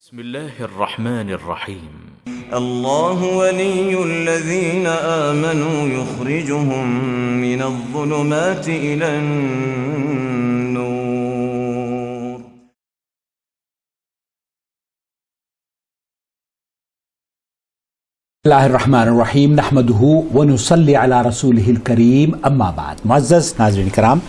بسم الله الرحمن الرحيم الله ولي الذين آمنوا يخرجهم من الظلمات إلى النور اللہ الرحمن الرحیم نحمده ونصلی علی رسوله الکریم اما بعد. معزز ناظرین کرام،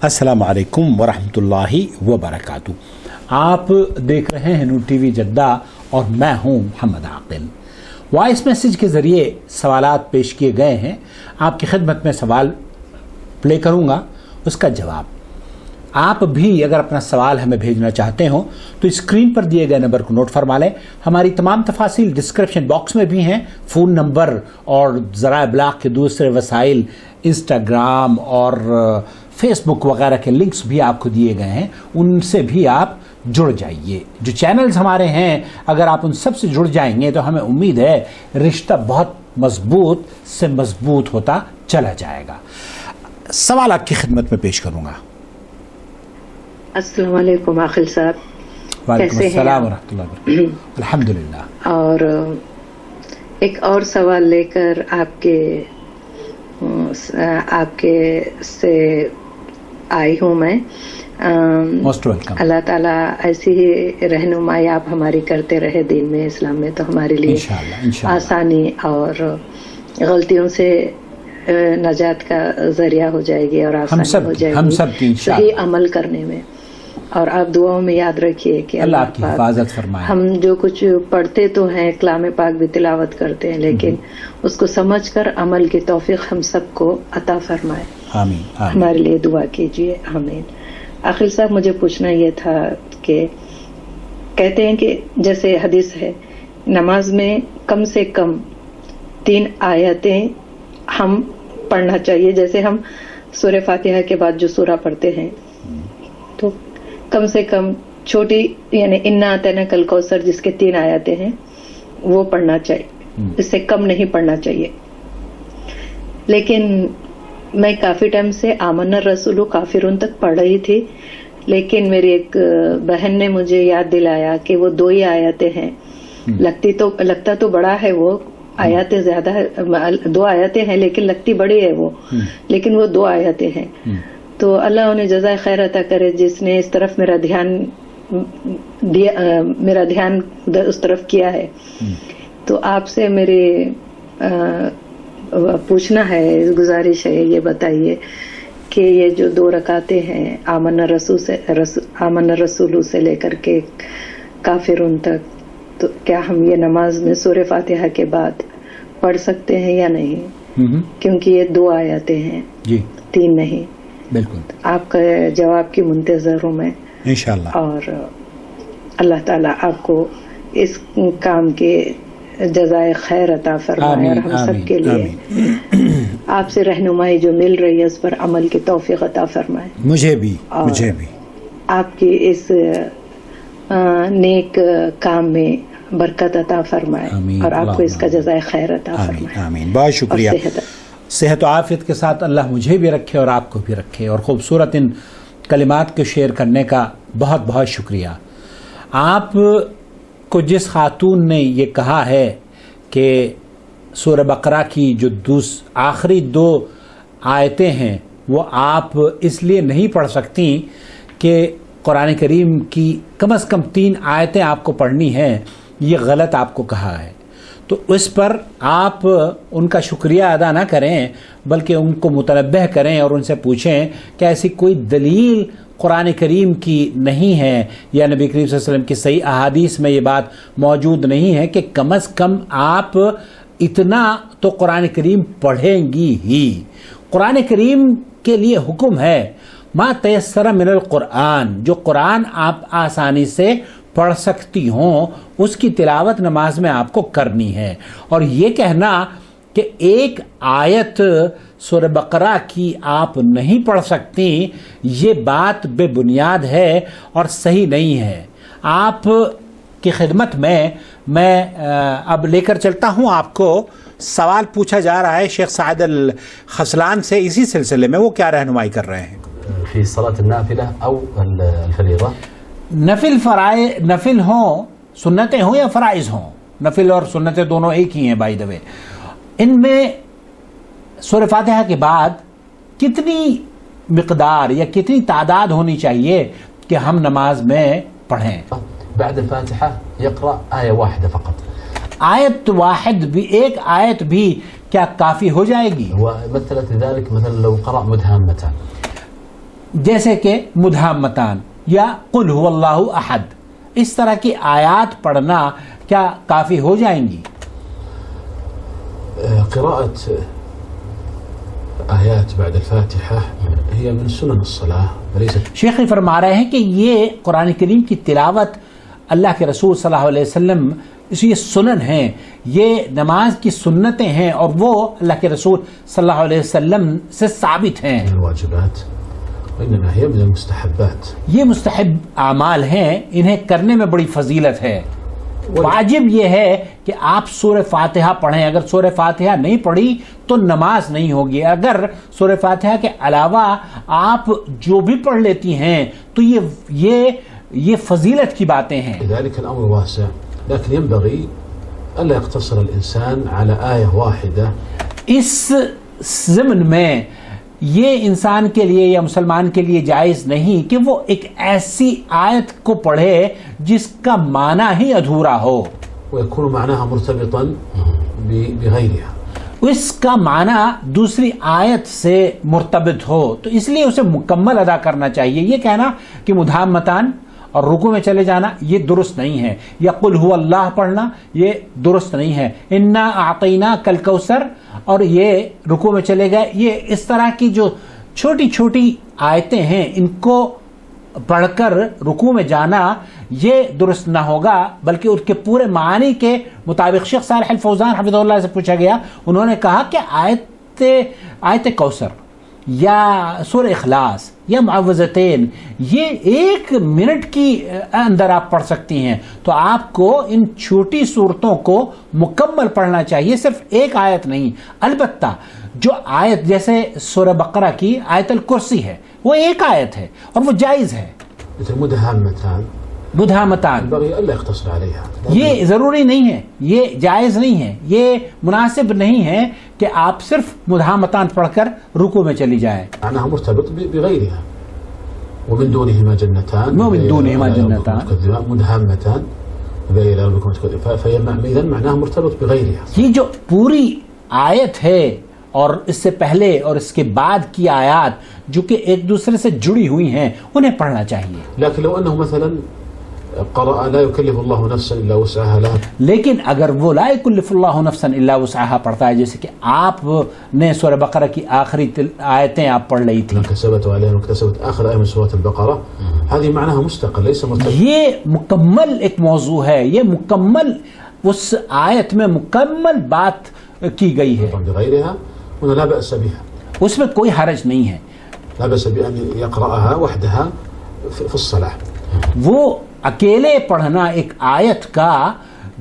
السلام علیکم ورحمۃ اللہ وبرکاتہ. آپ دیکھ رہے ہیں نور ٹی وی جدہ اور میں ہوں محمد عاقل. وائس میسیج کے ذریعے سوالات پیش کیے گئے ہیں. آپ کی خدمت میں سوال پلے کروں گا، اس کا جواب. آپ بھی اگر اپنا سوال ہمیں بھیجنا چاہتے ہوں تو اسکرین پر دیے گئے نمبر کو نوٹ فرما لیں. ہماری تمام تفاصیل ڈسکرپشن باکس میں بھی ہیں. فون نمبر اور ذرائع ابلاغ کے دوسرے وسائل، انسٹاگرام اور فیس بک وغیرہ کے لنکس بھی آپ کو دیے گئے ہیں، ان سے بھی آپ جڑ جائیے. جو چینلز ہمارے ہیں اگر آپ ان سب سے جڑ جائیں گے تو ہمیں امید ہے رشتہ بہت مضبوط سے مضبوط ہوتا چلا جائے گا. سوال آپ کی خدمت میں پیش کروں گا. السلام علیکم عاقل صاحب. وعلیکم السلام ورحمۃ اللہ وبرکاتہ. الحمدللہ. اور ایک اور سوال لے کر آپ کے سے آئی ہوں میں. Most welcome. اللہ تعالیٰ ایسی ہی رہنمائی آپ ہماری کرتے رہے دین میں، اسلام میں، تو ہمارے لیے انشاءاللہ آسانی اور غلطیوں سے نجات کا ذریعہ ہو جائے گی اور آسانی ہو جائے گی صحیح عمل کرنے میں. اور آپ دعاؤں میں یاد رکھیے کہ اللہ آپ کی حفاظت فرمائے. ہم جو کچھ پڑھتے تو ہیں، کلام پاک بھی تلاوت کرتے ہیں، لیکن اس کو سمجھ کر عمل کی توفیق ہم سب کو عطا فرمائے. آمین. ہمارے لیے دعا کیجیے. آمین. عاقل صاحب، مجھے پوچھنا یہ تھا کہ کہتے ہیں کہ جیسے حدیث ہے نماز میں کم سے کم 3 آیتیں ہم پڑھنا چاہیے. جیسے ہم سورہ فاتحہ کے بعد جو سورہ پڑھتے ہیں تو کم سے کم چھوٹی، یعنی انا اعطیناک الکوثر جس کے 3 آیتیں ہیں وہ پڑھنا چاہیے، اس سے کم نہیں پڑھنا چاہیے. لیکن میں کافی ٹائم سے آمن الرسول کافرون تک پڑھ رہی تھی، لیکن میری ایک بہن نے مجھے یاد دلایا کہ وہ 2 ہی آیتیں ہیں. لگتا تو بڑا ہے وہ، آیاتیں زیادہ 2 آیتیں ہیں لیکن لگتی بڑی ہے وہ، لیکن وہ 2 آیتیں ہیں. تو اللہ انہیں جزائے خیر عطا کرے جس نے اس طرف میرا دھیان اس طرف کیا ہے. تو آپ سے میری پوچھنا ہے، گزارش ہے، یہ بتائیے کہ یہ جو 2 رکعتیں ہیں آمن الرسول سے لے کر کے کافرون تک، تو کیا ہم یہ نماز میں سورہ فاتحہ کے بعد پڑھ سکتے ہیں یا نہیں؟ کیونکہ یہ 2 آیتیں ہیں جی، 3 نہیں. بالکل. آپ کا جواب کی منتظر ہوں میں انشاءاللہ. اور اللہ تعالیٰ آپ کو اس کام کے جزائے خیر عطا فرمائے اور ہم سب کے لیے آپ سے رہنمائی جو مل رہی ہے اس پر عمل کی توفیق عطا فرمائے. مجھے بھی آپ کی اس نیک کام میں برکت عطا فرمائے اور آپ کو اس کا جزائے خیر عطا فرمائے. آمین. بہت شکریہ. صحت و عافیت کے ساتھ اللہ مجھے بھی رکھے اور آپ کو بھی رکھے. اور خوبصورت ان کلمات کو شیئر کرنے کا بہت بہت شکریہ. آپ کو جس خاتون نے یہ کہا ہے کہ سورہ بقرہ کی جو آخری 2 آیتیں ہیں وہ آپ اس لیے نہیں پڑھ سکتی کہ قرآن کریم کی کم از کم 3 آیتیں آپ کو پڑھنی ہیں، یہ غلط آپ کو کہا ہے. تو اس پر آپ ان کا شکریہ ادا نہ کریں بلکہ ان کو متنبہ کریں اور ان سے پوچھیں کہ ایسی کوئی دلیل قرآن کریم کی نہیں ہے یا نبی کریم صلی اللہ علیہ وسلم کی صحیح احادیث میں یہ بات موجود نہیں ہے کہ کم از کم آپ اتنا تو قرآن کریم پڑھیں گی ہی. قرآن کریم کے لیے حکم ہے ما تیسر من القرآن، جو قرآن آپ آسانی سے پڑھ سکتی ہوں اس کی تلاوت نماز میں آپ کو کرنی ہے. اور یہ کہنا کہ 1 آیت سورہ بقرہ کی آپ نہیں پڑھ سکتی، یہ بات بے بنیاد ہے اور صحیح نہیں ہے. آپ کی خدمت میں اب لے کر چلتا ہوں. آپ کو سوال پوچھا جا رہا ہے شیخ سعد الخسلان سے اسی سلسلے میں. وہ کیا رہنمائی کر رہے ہیں؟ فی صلاۃ النافلہ او الفریضہ، نفل ہوں سنتیں ہوں یا فرائض ہوں، نفل اور سنتیں دونوں ایک ہی ہیں بائی دا وے، ان میں سورہ فاتحہ کے بعد کتنی مقدار یا کتنی تعداد ہونی چاہیے کہ ہم نماز میں پڑھیں؟ بعد الفاتحة يقرأ آية واحدة فقط. آیت واحد بھی، ایک آیت بھی کیا کافی ہو جائے گی؟ ومثلت لذلك مثلا لو قرأ مدهامتان، جیسے کہ مدھامتان یا قل هو اللہ احد، اس طرح کی آیات پڑھنا کیا کافی ہو جائیں گی؟ قراءة آيات بعد الفاتحة هي من سنن الصلاة وليست. شیخ فرما رہے ہیں کہ یہ قرآن کریم کی تلاوت اللہ کے رسول صلی اللہ علیہ وسلم یہ سنن ہیں، یہ نماز کی سنتیں ہیں، اور وہ اللہ کے رسول صلی اللہ علیہ وسلم سے ثابت ہیں. من الواجبات وإنما هي من المستحبات. یہ مستحب اعمال ہیں، انہیں کرنے میں بڑی فضیلت ہے. واجب یہ ہے کہ آپ سورہ فاتحہ پڑھیں، اگر سورہ فاتحہ نہیں پڑھی تو نماز نہیں ہوگی. اگر سورہ فاتحہ کے علاوہ آپ جو بھی پڑھ لیتی ہیں تو یہ فضیلت کی باتیں ہیں. لذلك الأمر واسع، لكن ينبغي ألا يقتصر الإنسان على آية واحدة. اس ضمن میں یہ انسان کے لیے یا مسلمان کے لیے جائز نہیں کہ وہ ایک ایسی آیت کو پڑھے جس کا معنی ہی ادھورا ہو، ويكون معناها مرتبطا بغيرها. اس کا معنی دوسری آیت سے مرتبط ہو، تو اس لیے اسے مکمل ادا کرنا چاہیے. یہ کہنا کہ مدھامتان اور رکوع میں چلے جانا یہ درست نہیں ہے، یا قل هو اللہ پڑھنا یہ درست نہیں ہے. انا اعطیناک الکوثر اور یہ رکوع میں چلے گئے، یہ اس طرح کی جو چھوٹی چھوٹی آیتیں ہیں ان کو پڑھ کر رکوع میں جانا یہ درست نہ ہوگا، بلکہ اس کے پورے معنی کے مطابق. شیخ صالح الفوزان حفظہ اللہ سے پوچھا گیا، انہوں نے کہا کہ آیت کوثر یا سورہ اخلاص یا معوذتین یہ 1 منٹ کی اندر آپ پڑھ سکتی ہیں، تو آپ کو ان چھوٹی صورتوں کو مکمل پڑھنا چاہیے، صرف ایک آیت نہیں. البتہ جو آیت جیسے سورہ بقرہ کی آیت الکرسی ہے وہ ایک آیت ہے اور وہ جائز ہے. مدھامتان ينبغي ألا يقتصر عليها. یہ ضروری نہیں ہے، یہ جائز نہیں ہے، یہ مناسب نہیں ہے کہ آپ صرف مدھامتان پڑھ کر رکوع میں چلی جائیں. معناها مرتبط بغيرها. ومن دونهما جنتان ومن دونهما جنتان مدهامتان فإلى ربكم تكذبان. فإذا معناها مرتبط بغيرها. یہ جو پوری آیت ہے اور اس سے پہلے اور اس کے بعد کی آیات جو کہ ایک دوسرے سے جڑی ہوئی ہیں انہیں پڑھنا چاہیے. لكن لو أنه مثلا قرأ لا يكلف الله نفسا إلا وسعها لها. لیکن اگر وہ لا يكلف الله نفسا إلا وسعها پڑھتا ہے، جیسے کہ آپ نے سورہ بقرہ کی آخری آیتیں آپ پڑھ رہی تھی، كسبت وعليها مكتسبت آخر آية من سورة البقرة، هذه معناها مستقل ليس مرتبط. یہ مکمل ایک موضوع ہے، یہ مکمل اس آیت میں مکمل بات کی گئی ہے، بغيرها هنا لا بأس بها. اس میں کوئی حرج نہیں ہے. لا بأس بأن يقرأها وحدها في الصلاة. وہ اکیلے پڑھنا ایک آیت کا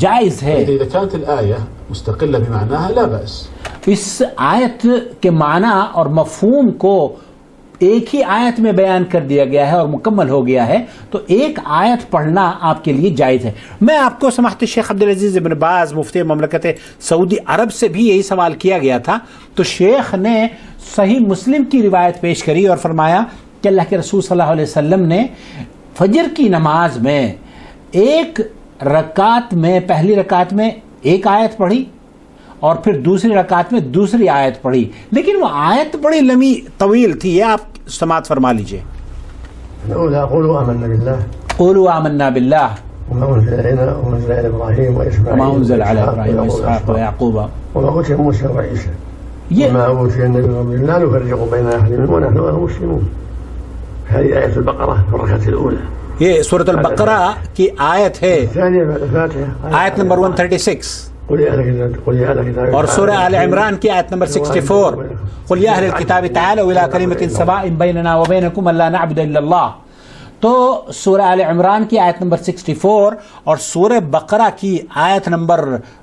جائز ہے. إذا كانت الآية مستقلة بمعناها لا بأس. اس آیت کے معنی اور مفہوم کو ایک ہی آیت میں بیان کر دیا گیا ہے اور مکمل ہو گیا ہے، تو ایک آیت پڑھنا آپ کے لیے جائز ہے. میں آپ کو سماحت شیخ عبدالعزیز ابن باز مفتی مملکت سعودی عرب سے بھی یہی سوال کیا گیا تھا، تو شیخ نے صحیح مسلم کی روایت پیش کری اور فرمایا کہ اللہ کے رسول صلی اللہ علیہ وسلم نے فجر کی نماز میں ایک رکعت میں پہلی رکعت میں ایک آیت پڑھی اور پھر دوسری رکعت میں دوسری آیت پڑھی، لیکن وہ آیت بڑی لمبی طویل تھی. یہ آپ سماعت فرما لیجئے. قولوا آمنا بالله قولوا آمنا بالله وما أنزل إلينا وأنزل إلى إبراهيم وإسماعيل وما أنزل على إبراهيم وإسحاق ويعقوب وما أوتي موسى وعيسى وما أوتي النبي من ربهم لا نفرق بين أحد منهم ونحن له مسلمون. هذه آية البقرة في الركعة الأولى. یہ سورۃ البقرہ کی آیت ہے، الثانية بعد الفاتحة آیت نمبر 136. اور سورہ آل عمران کی آیت نمبر 64، قل یا اہل الکتاب تعالوا الی کلمۃ سواء بیننا وبینکم الا نعبد الا اللہ. تو سورہ آل عمران کی آیت نمبر 64 اور سورہ بقرہ کی آیت نمبر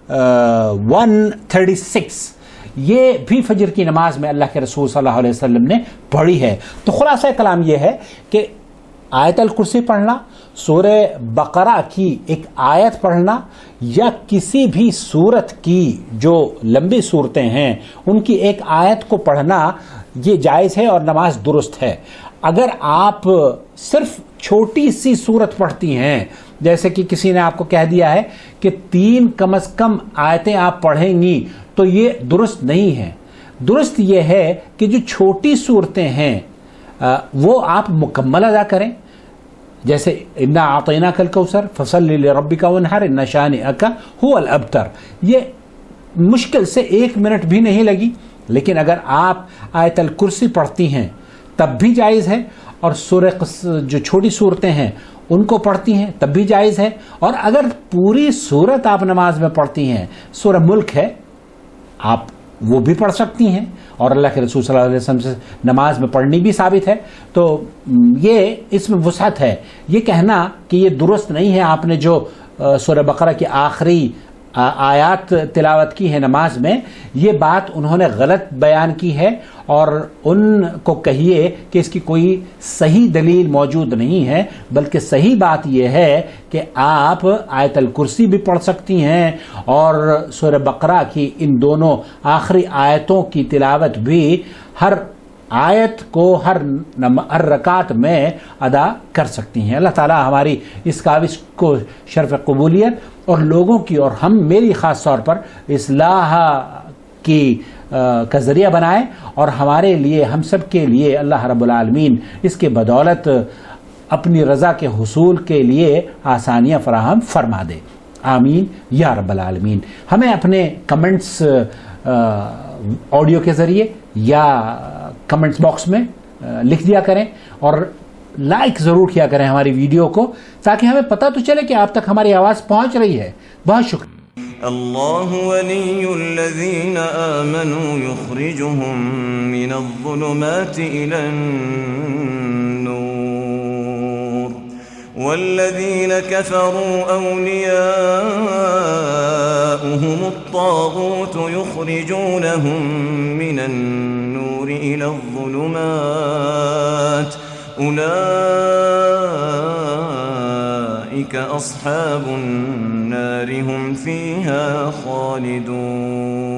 136 یہ بھی فجر کی نماز میں اللہ کے رسول صلی اللہ علیہ وسلم نے پڑھی ہے. تو خلاصہ کلام یہ ہے کہ آیت الکرسی پڑھنا، سورہ بقرہ کی ایک آیت پڑھنا یا کسی بھی سورت کی جو لمبی صورتیں ہیں ان کی ایک آیت کو پڑھنا یہ جائز ہے اور نماز درست ہے۔ اگر آپ صرف چھوٹی سی سورت پڑھتی ہیں، جیسے کہ کسی نے آپ کو کہہ دیا ہے کہ 3 کم از کم آیتیں آپ پڑھیں گی، تو یہ درست نہیں ہے۔ درست یہ ہے کہ جو چھوٹی صورتیں ہیں وہ آپ مکمل ادا کریں، جیسے انا اعطیناک الکوثر فصلی لربک وانحر ان شانئک هو الابتر، یہ مشکل سے 1 منٹ بھی نہیں لگی، لیکن اگر آپ آیت الکرسی پڑھتی ہیں تب بھی جائز ہے، اور سورہ جو چھوٹی صورتیں ہیں ان کو پڑھتی ہیں تب بھی جائز ہے، اور اگر پوری صورت آپ نماز میں پڑھتی ہیں، سورہ ملک ہے، آپ وہ بھی پڑھ سکتی ہیں، اور اللہ کے رسول صلی اللہ علیہ وسلم سے نماز میں پڑھنی بھی ثابت ہے، تو یہ اس میں وسعت ہے۔ یہ کہنا کہ یہ درست نہیں ہے، آپ نے جو سورہ بقرہ کی آخری آیات تلاوت کی ہے نماز میں، یہ بات انہوں نے غلط بیان کی ہے، اور ان کو کہیے کہ اس کی کوئی صحیح دلیل موجود نہیں ہے، بلکہ صحیح بات یہ ہے کہ آپ آیت الکرسی بھی پڑھ سکتی ہیں اور سورہ بقرہ کی ان دونوں آخری آیتوں کی تلاوت بھی ہر آیت کو ہر رکعت میں ادا کر سکتی ہیں۔ اللہ تعالی ہماری اس کاوش کو شرف قبولیت اور لوگوں کی اور میری خاص طور پر اصلاح کا ذریعہ بنائے، اور ہمارے لیے، ہم سب کے لیے اللہ رب العالمین اس کے بدولت اپنی رضا کے حصول کے لیے آسانیاں فراہم فرما دے، آمین یا رب العالمین۔ ہمیں اپنے کمنٹس آڈیو کے ذریعے یا کمنٹس باکس میں لکھ دیا کریں، اور لائک ضرور کیا کریں ہماری ویڈیو کو، تاکہ ہمیں پتہ تو چلے کہ آپ تک ہماری آواز پہنچ رہی ہے۔ بہت شکریہ۔ اللہ ولی الذین آمنوا یخرجهم من الظلمات الى النور والذین کفروا اولیاؤهم الطاغوت یخرجونهم من النور الى الظلمات أولئك أصحاب النار هم فيها خالدون